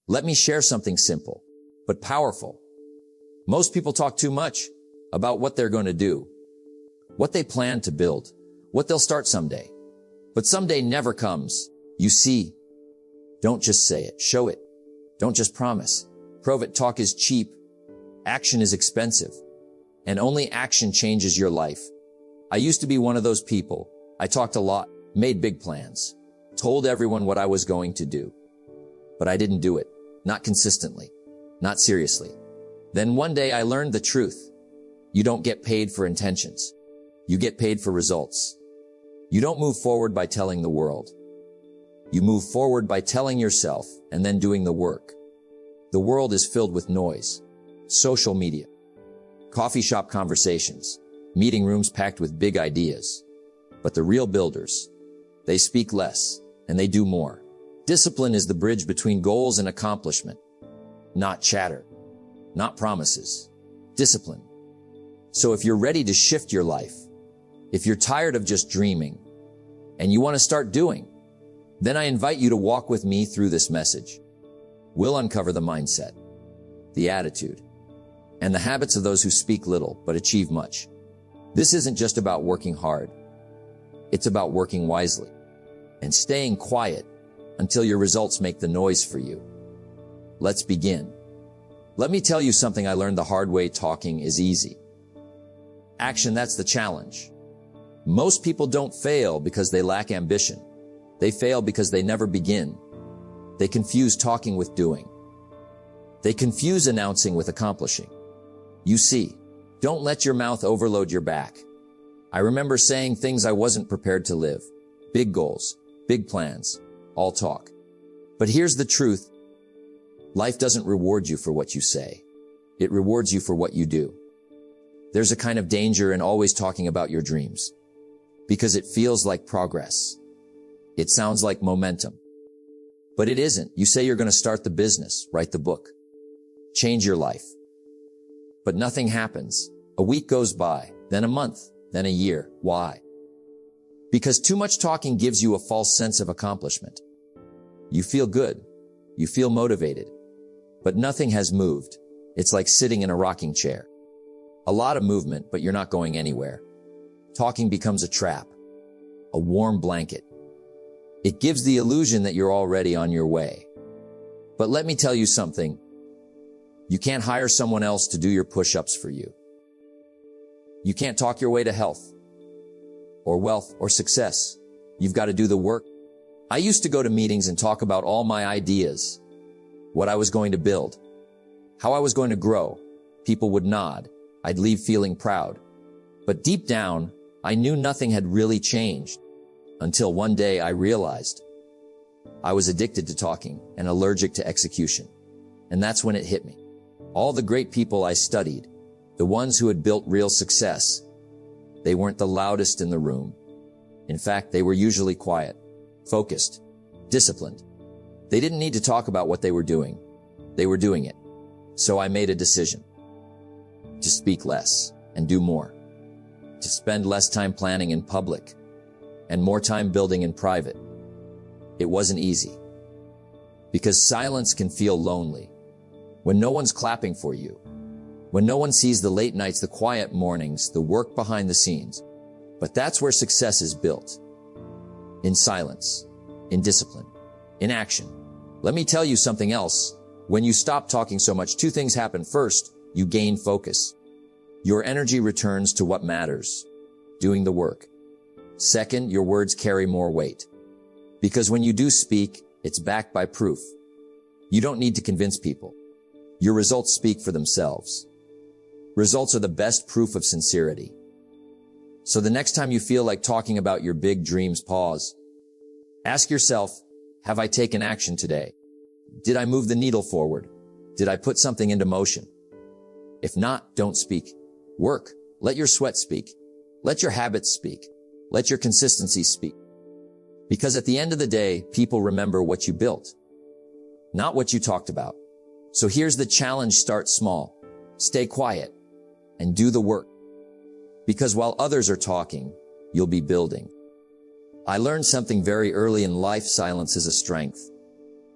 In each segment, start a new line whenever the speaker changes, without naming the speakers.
Let me share something simple, but powerful. Most people talk too much about what they're going to do, what they plan to build, what they'll start someday. But someday never comes. You see, don't just say it, show it. Don't just promise. Prove it. Talk is cheap. Action is expensive. And only action changes your life. I used to be one of those people. I talked a lot, made big plans, told everyone what I was going to do. But I didn't do it. Not consistently. Not seriously. Then one day I learned the truth. You don't get paid for intentions. You get paid for results. You don't move forward by telling the world. You move forward by telling yourself and then doing the work. The world is filled with noise, social media, coffee shop conversations, meeting rooms packed with big ideas. But the real builders, they speak less and they do more. Discipline is the bridge between goals and accomplishment. Not chatter, not promises. Discipline. So if you're ready to shift your life, if you're tired of just dreaming and you want to start doing, then I invite you to walk with me through this message. We'll uncover the mindset, the attitude, and the habits of those who speak little but achieve much. This isn't just about working hard. It's about working wisely and staying quiet until your results make the noise for you. Let's begin. Let me tell you something I learned the hard way. Talking is easy. Action, that's the challenge. Most people don't fail because they lack ambition. They fail because they never begin. They confuse talking with doing. They confuse announcing with accomplishing. You see, don't let your mouth overload your back. I remember saying things I wasn't prepared to live. Big goals, big plans, all talk. But here's the truth. Life doesn't reward you for what you say. It rewards you for what you do. There's a kind of danger in always talking about your dreams because it feels like progress. It sounds like momentum. But it isn't. You say you're going to start the business, write the book, change your life. But nothing happens. A week goes by, then a month, then a year. Why? Because too much talking gives you a false sense of accomplishment. You feel good. You feel motivated. But nothing has moved. It's like sitting in a rocking chair. A lot of movement, but you're not going anywhere. Talking becomes a trap, a warm blanket. It gives the illusion that you're already on your way. But let me tell you something. You can't hire someone else to do your push-ups for you. You can't talk your way to health or wealth or success. You've got to do the work. I used to go to meetings and talk about all my ideas, what I was going to build, how I was going to grow. People would nod. I'd leave feeling proud. But deep down, I knew nothing had really changed until one day I realized I was addicted to talking and allergic to execution. And that's when it hit me. All the great people I studied, the ones who had built real success, they weren't the loudest in the room. In fact, they were usually quiet, focused, disciplined. They didn't need to talk about what they were doing. They were doing it. So I made a decision to speak less and do more, to spend less time planning in public and more time building in private. It wasn't easy because silence can feel lonely when no one's clapping for you, when no one sees the late nights, the quiet mornings, the work behind the scenes. But that's where success is built. In silence, in discipline, in action. Let me tell you something else. When you stop talking so much, two things happen. First, you gain focus. Your energy returns to what matters, doing the work. Second, your words carry more weight. Because when you do speak, it's backed by proof. You don't need to convince people. Your results speak for themselves. Results are the best proof of sincerity. So the next time you feel like talking about your big dreams, pause. Ask yourself, have I taken action today? Did I move the needle forward? Did I put something into motion? If not, don't speak. Work. Let your sweat speak. Let your habits speak. Let your consistency speak. Because at the end of the day, people remember what you built, not what you talked about. So here's the challenge. Start small. Stay quiet and do the work. Because while others are talking, you'll be building. I learned something very early in life. Silence is a strength.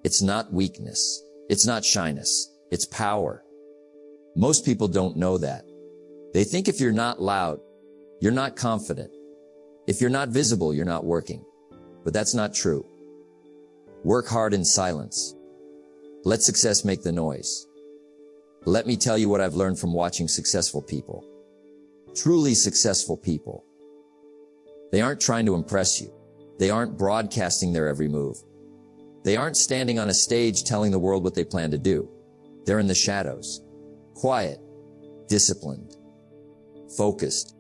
It's not weakness. It's not shyness. It's power. Most people don't know that. They think if you're not loud, you're not confident. If you're not visible, you're not working. But that's not true. Work hard in silence. Let success make the noise. Let me tell you what I've learned from watching successful people. Truly successful people. They aren't trying to impress you. They aren't broadcasting their every move. They aren't standing on a stage telling the world what they plan to do. They're in the shadows. Quiet. Disciplined. Focused.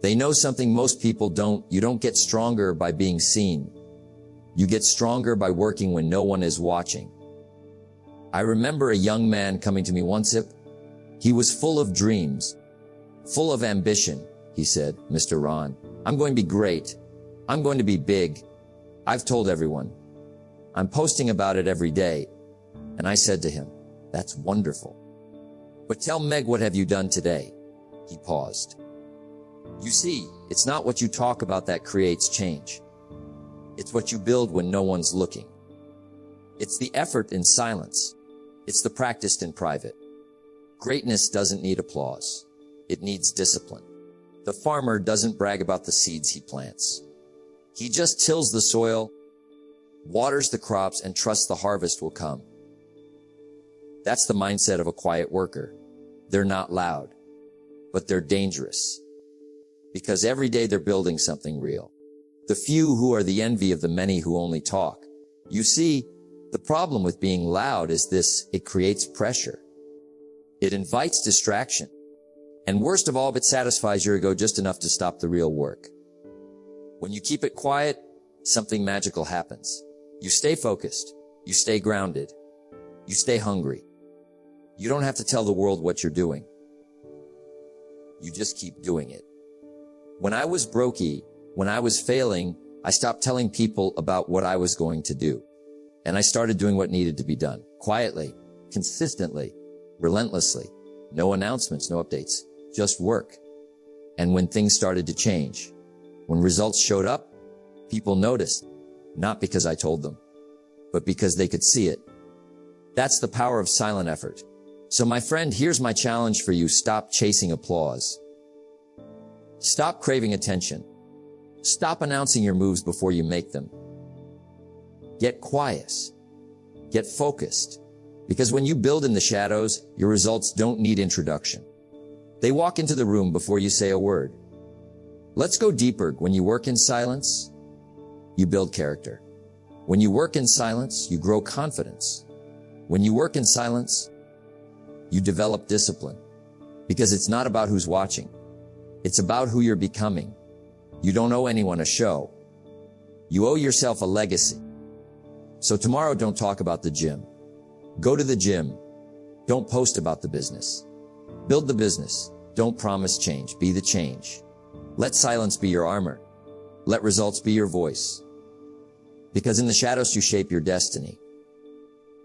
They know something most people don't. You don't get stronger by being seen. You get stronger by working when no one is watching. I remember a young man coming to me once. He was full of dreams, full of ambition. He said, "Mr. Rohn, I'm going to be great. I'm going to be big. I've told everyone. I'm posting about it every day." And I said to him, "That's wonderful. But tell Meg, what have you done today?" He paused. You see, it's not what you talk about that creates change. It's what you build when no one's looking. It's the effort in silence. It's the practice in private. Greatness doesn't need applause. It needs discipline. The farmer doesn't brag about the seeds he plants. He just tills the soil, waters the crops, and trusts the harvest will come. That's the mindset of a quiet worker. They're not loud, but they're dangerous. Because every day they're building something real. The few who are the envy of the many who only talk. You see, the problem with being loud is this: it creates pressure. It invites distraction. And worst of all, it satisfies your ego just enough to stop the real work. When you keep it quiet, something magical happens. You stay focused. You stay grounded. You stay hungry. You don't have to tell the world what you're doing. You just keep doing it. When I was brokey, when I was failing, I stopped telling people about what I was going to do. And I started doing what needed to be done. Quietly, consistently, relentlessly. No announcements, no updates, just work. And when things started to change, when results showed up, people noticed, not because I told them, but because they could see it. That's the power of silent effort. So my friend, here's my challenge for you. Stop chasing applause. Stop craving attention. Stop announcing your moves before you make them. Get quiet. Get focused. Because when you build in the shadows, your results don't need introduction. They walk into the room before you say a word. Let's go deeper. When you work in silence, you build character. When you work in silence, you grow confidence. When you work in silence, you develop discipline. Because it's not about who's watching. It's about who you're becoming. You don't owe anyone a show. You owe yourself a legacy. So tomorrow, don't talk about the gym. Go to the gym. Don't post about the business. Build the business. Don't promise change. Be the change. Let silence be your armor. Let results be your voice. Because in the shadows, you shape your destiny.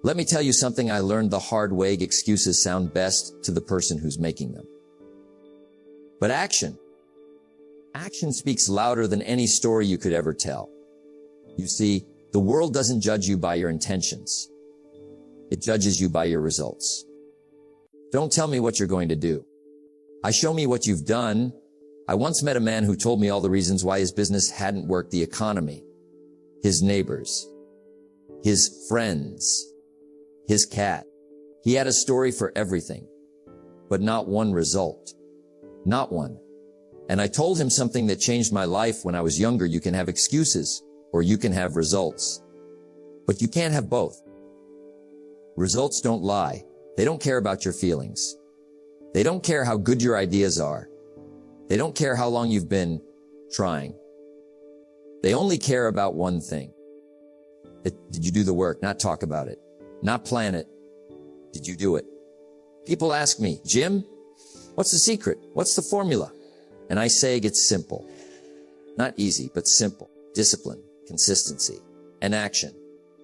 Let me tell you something I learned the hard way. Excuses sound best to the person who's making them. But action speaks louder than any story you could ever tell. You see, the world doesn't judge you by your intentions. It judges you by your results. Don't tell me what you're going to do. Show me what you've done. I once met a man who told me all the reasons why his business hadn't worked: the economy, his neighbors, his friends, his cat. He had a story for everything, but not one result. Not one. And I told him something that changed my life when I was younger. You can have excuses or you can have results, but you can't have both. Results don't lie. They don't care about your feelings. They don't care how good your ideas are. They don't care how long you've been trying. They only care about one thing. Did you do the work? Not talk about it. Not plan it. Did you do it? People ask me, "Jim, what's the secret? What's the formula?" And I say it's simple. Not easy, but simple. Discipline, consistency, and action.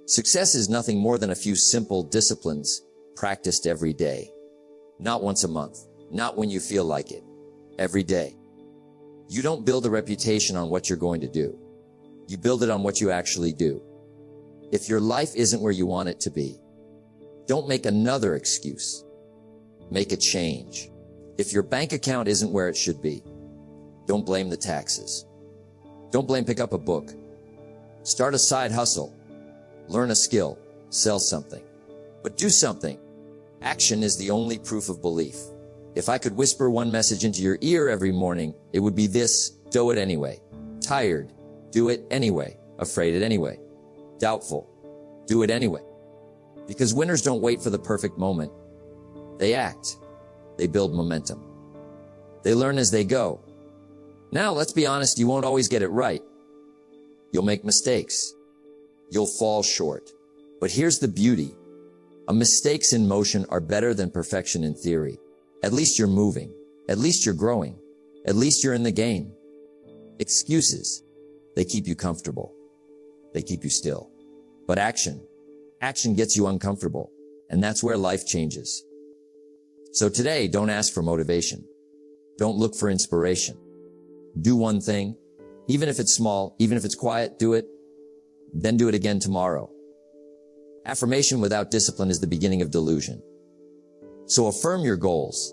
Success is nothing more than a few simple disciplines practiced every day. Not once a month. Not when you feel like it. Every day. You don't build a reputation on what you're going to do. You build it on what you actually do. If your life isn't where you want it to be, don't make another excuse. Make a change. If your bank account isn't where it should be, don't blame the taxes. Don't blame pick up a book. Start a side hustle. Learn a skill. Sell something. But do something. Action is the only proof of belief. If I could whisper one message into your ear every morning, it would be this: do it anyway. Tired, do it anyway. Afraid it anyway. Doubtful, do it anyway. Because winners don't wait for the perfect moment. They act. They build momentum. They learn as they go. Now, let's be honest, you won't always get it right. You'll make mistakes. You'll fall short. But here's the beauty. Mistakes in motion are better than perfection in theory. At least you're moving. At least you're growing. At least you're in the game. Excuses, they keep you comfortable. They keep you still. But action gets you uncomfortable. And that's where life changes. So today, don't ask for motivation. Don't look for inspiration. Do one thing, even if it's small, even if it's quiet, do it. Then do it again tomorrow. Affirmation without discipline is the beginning of delusion. So affirm your goals,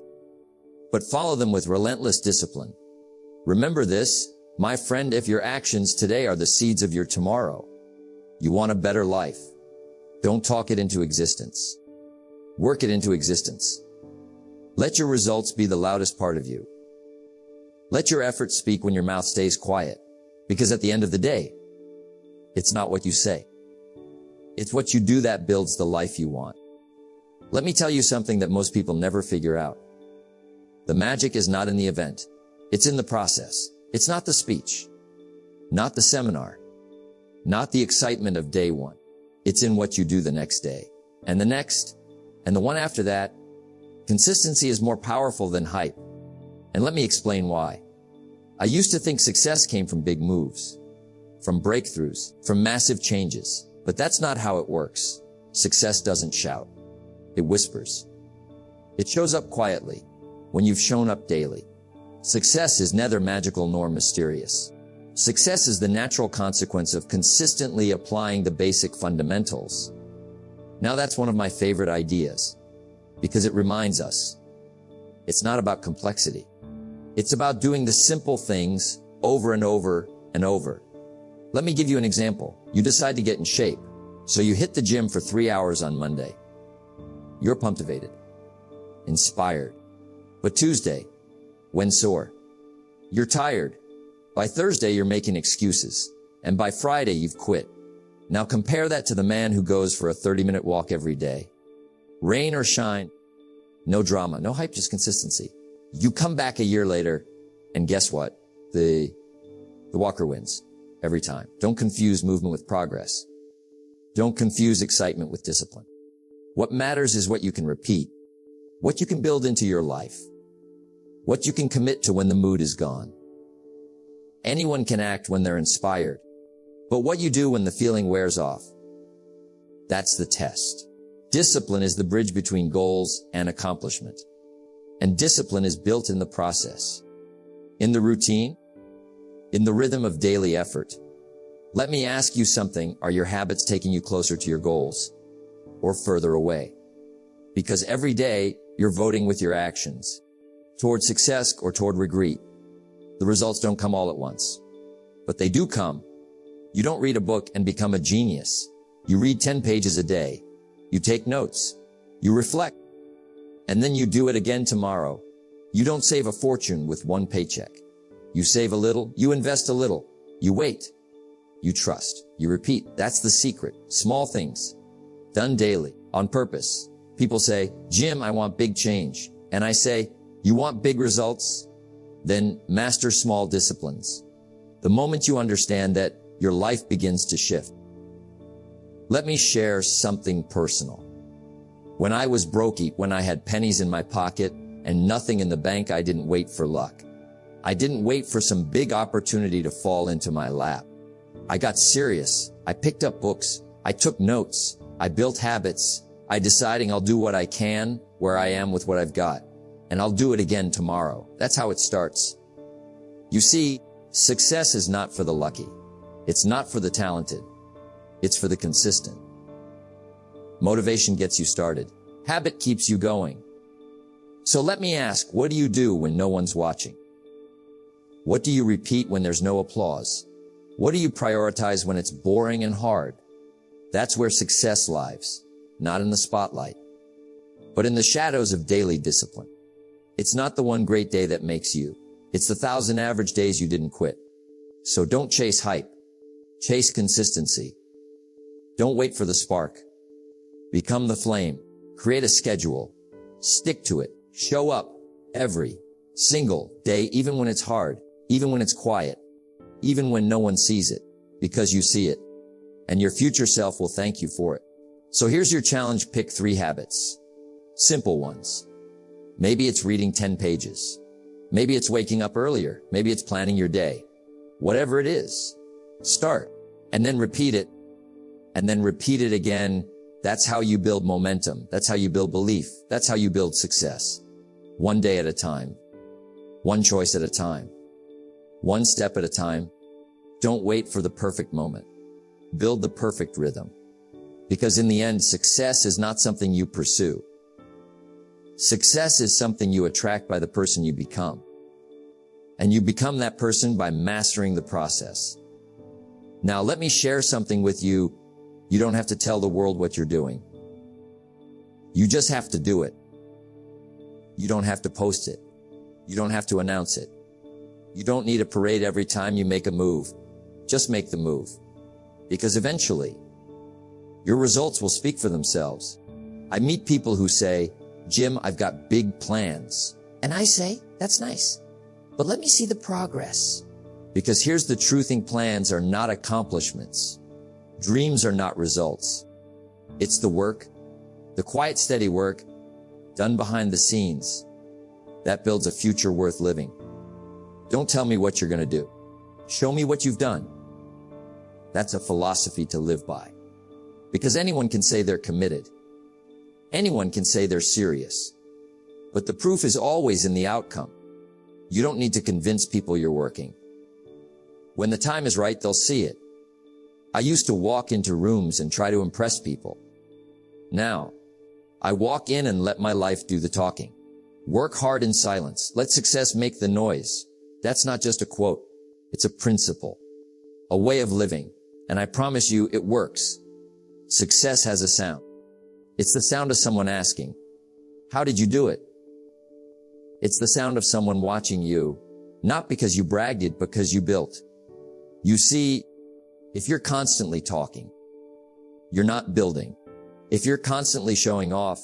but follow them with relentless discipline. Remember this, my friend, if your actions today are the seeds of your tomorrow, you want a better life. Don't talk it into existence. Work it into existence. Let your results be the loudest part of you. Let your efforts speak when your mouth stays quiet, because at the end of the day, it's not what you say. It's what you do that builds the life you want. Let me tell you something that most people never figure out. The magic is not in the event. It's in the process. It's not the speech, not the seminar, not the excitement of day one. It's in what you do the next day, and the next, and the one after that. Consistency is more powerful than hype. And let me explain why. I used to think success came from big moves, from breakthroughs, from massive changes. But that's not how it works. Success doesn't shout. It whispers. It shows up quietly, when you've shown up daily. Success is neither magical nor mysterious. Success is the natural consequence of consistently applying the basic fundamentals. Now that's one of my favorite ideas, because it reminds us, it's not about complexity. It's about doing the simple things over and over and over. Let me give you an example. You decide to get in shape, so you hit the gym for 3 hours on Monday. You're pumptivated, inspired. But Tuesday, when sore, you're tired. By Thursday, you're making excuses. And by Friday, you've quit. Now compare that to the man who goes for a 30-minute walk every day. Rain or shine, no drama, no hype, just consistency. You come back a year later, and guess what? The walker wins. Every time. Don't confuse movement with progress. Don't confuse excitement with discipline. What matters is what you can repeat, what you can build into your life, what you can commit to when the mood is gone. Anyone can act when they're inspired, but what you do when the feeling wears off, that's the test. Discipline is the bridge between goals and accomplishment. And discipline is built in the process, in the routine, in the rhythm of daily effort. Let me ask you something. Are your habits taking you closer to your goals or further away? Because every day you're voting with your actions toward success or toward regret. The results don't come all at once, but they do come. You don't read a book and become a genius. You read 10 pages a day. You take notes. You reflect. And then you do it again tomorrow. You don't save a fortune with one paycheck. You save a little, you invest a little, you wait, you trust, you repeat. That's the secret. Small things, done daily, on purpose. People say, Jim, I want big change. And I say, you want big results? Then master small disciplines. The moment you understand that, your life begins to shift. Let me share something personal. When I was broke, when I had pennies in my pocket and nothing in the bank, I didn't wait for luck. I didn't wait for some big opportunity to fall into my lap. I got serious. I picked up books. I took notes. I built habits. I deciding I'll do what I can where I am with what I've got. And I'll do it again tomorrow. That's how it starts. You see, success is not for the lucky. It's not for the talented. It's for the consistent. Motivation gets you started. Habit keeps you going. So let me ask, what do you do when no one's watching? What do you repeat when there's no applause? What do you prioritize when it's boring and hard? That's where success lives, not in the spotlight, but in the shadows of daily discipline. It's not the one great day that makes you. It's the 1,000 average days you didn't quit. So don't chase hype. Chase consistency. Don't wait for the spark. Become the flame. Create a schedule. Stick to it. Show up every single day, even when it's hard, even when it's quiet, even when no one sees it, because you see it, and your future self will thank you for it. So here's your challenge. Pick 3 habits. Simple ones. Maybe it's reading 10 pages. Maybe it's waking up earlier. Maybe it's planning your day. Whatever it is, start and then repeat it and then repeat it again. That's how you build momentum. That's how you build belief. That's how you build success. One day at a time, one choice at a time, one step at a time. Don't wait for the perfect moment. Build the perfect rhythm. Because in the end, success is not something you pursue. Success is something you attract by the person you become. And you become that person by mastering the process. Now, let me share something with you. You don't have to tell the world what you're doing. You just have to do it. You don't have to post it. You don't have to announce it. You don't need a parade every time you make a move. Just make the move. Because eventually, your results will speak for themselves. I meet people who say, Jim, I've got big plans. And I say, that's nice, but let me see the progress. Because here's the truth, plans are not accomplishments. Dreams are not results. It's the work, the quiet, steady work, done behind the scenes, that builds a future worth living. Don't tell me what you're going to do. Show me what you've done. That's a philosophy to live by. Because anyone can say they're committed. Anyone can say they're serious. But the proof is always in the outcome. You don't need to convince people you're working. When the time is right, they'll see it. I used to walk into rooms and try to impress people. Now, I walk in and let my life do the talking. Work hard in silence. Let success make the noise. That's not just a quote. It's a principle, a way of living. And I promise you, it works. Success has a sound. It's the sound of someone asking, how did you do it? It's the sound of someone watching you, not because you bragged it, because you built. You see, if you're constantly talking, you're not building. If you're constantly showing off,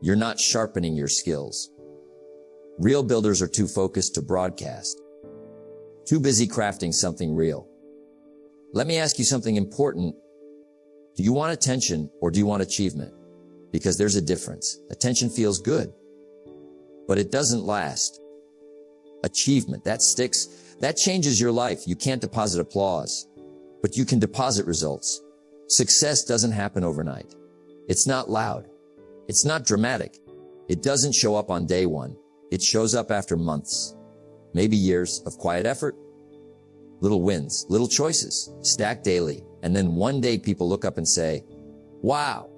you're not sharpening your skills. Real builders are too focused to broadcast, too busy crafting something real. Let me ask you something important. Do you want attention or do you want achievement? Because there's a difference. Attention feels good, but it doesn't last. Achievement, that sticks. That changes your life. You can't deposit applause, but you can deposit results. Success doesn't happen overnight. It's not loud. It's not dramatic. It doesn't show up on day one. It shows up after months, maybe years of quiet effort, little wins, little choices, stacked daily. And then one day people look up and say, wow,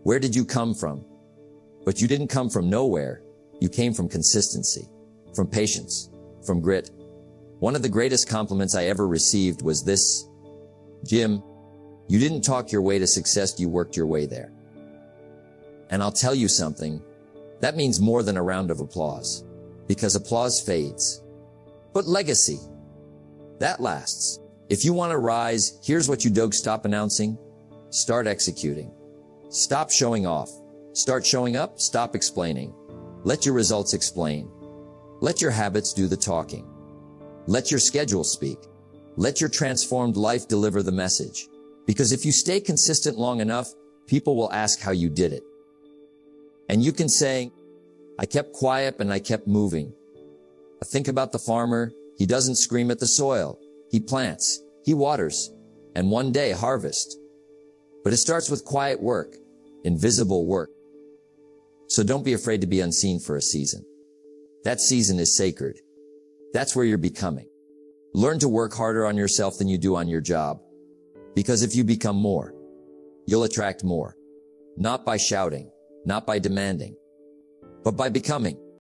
where did you come from? But you didn't come from nowhere. You came from consistency, from patience, from grit. One of the greatest compliments I ever received was this: Jim, you didn't talk your way to success, you worked your way there. And I'll tell you something, that means more than a round of applause, because applause fades. But legacy, that lasts. If you want to rise, here's what you don't stop announcing. Start executing. Stop showing off. Start showing up. Stop explaining. Let your results explain. Let your habits do the talking. Let your schedule speak. Let your transformed life deliver the message. Because if you stay consistent long enough, people will ask how you did it. And you can say, I kept quiet and I kept moving. Think about the farmer. He doesn't scream at the soil. He plants, he waters, and one day harvest. But it starts with quiet work, invisible work. So don't be afraid to be unseen for a season. That season is sacred. That's where you're becoming. Learn to work harder on yourself than you do on your job. Because if you become more, you'll attract more. Not by shouting, not by demanding, but by becoming.